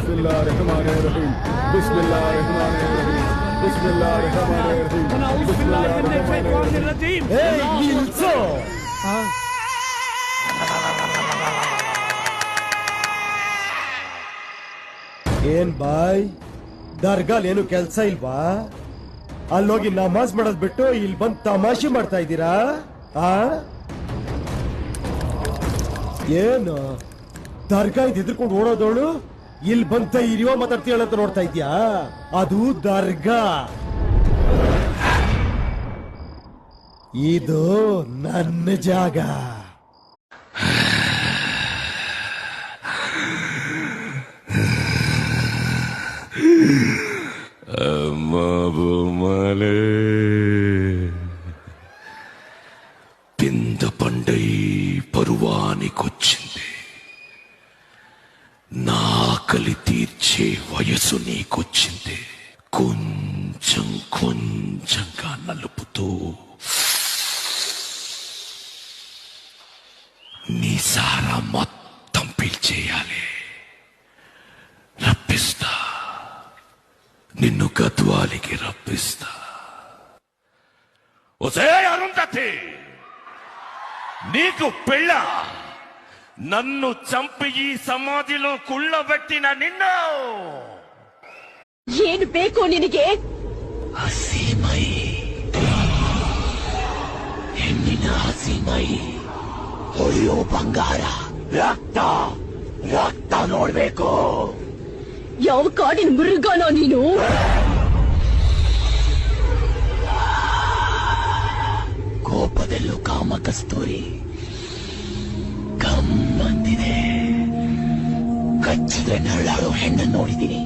बिस्मिल्लाहिर्रहमानिर्रहीम बिस्मिल्लाहिर्रहमानिर्रहीम बिस्मिल्लाहिर्रहमानिर्रहीम बिस्मिल्लाहिर्रहमानिर्रहीम ನಿಲ್ಸು. ಏನ್ ಬಾಯ್, ದರ್ಗಾಲ್ ಏನು ಕೆಲ್ಸ ಇಲ್ವಾ? ಅಲ್ಲೋಗಿ ನಮಾಜ್ ಮಾಡೋದ್ ಬಿಟ್ಟು ಇಲ್ಲಿ ಬಂದ್ ತಮಾಷೆ ಮಾಡ್ತಾ ಇದ್ದೀರಾ? ಏನು ದರ್ಗಾ ಇದ್ ಹೆದರ್ಕೊಂಡು ಓಡೋದವಳು ಇಲ್ಲಿ ಬಂತ ಇರಿಯೋ ಮಾತಾಡ್ತೀಯಲ್ಲ ಅಂತ ನೋಡ್ತಾ ಇದ್ಯಾ? ಅದು ದರ್ಗಾ, ಇದು ನನ್ನ ಜಾಗ. పింద పండై పరువానికొచ్చింది. నా ఆకలి తీర్చే వయసు నీకొచ్చింది. కొంచెం కొంచెంగా నలుపుతూ నీ సారా మొత్తం పీల్చేయాలి. రప్పిస్తా, నిన్ను గద్వాలికి రప్పిస్తా. ఒసే అరుంధతి, నీకు పెళ్ళ? నన్ను చంపి ఈ సమాధిలో కుళ్ళబెట్టిన నిన్ను ಏನು ಬೇಕು ನಿನಗೆ? ಹಸೀಮೈ, ಹೆಣ್ಣಿನ ಹಸೀಮೈ, ಹೊಳೆಯೋ ಬಂಗಾರ, ರಕ್ತ ರಕ್ತ ನೋಡ್ಬೇಕು. ಯಾವ ಕಾಡಿನ ಮೃಗನೋ ನೀನು? ಕೋಪದಲ್ಲೂ ಕಾಮ ಕಸ್ತೂರಿ ಕಮ್ಮಂದಿದೆ. ಕಚ್ಚಿದ ನರಳಾಡೋ ಹೆಣ್ಣನ್ನು ನೋಡಿದ್ದೀನಿ.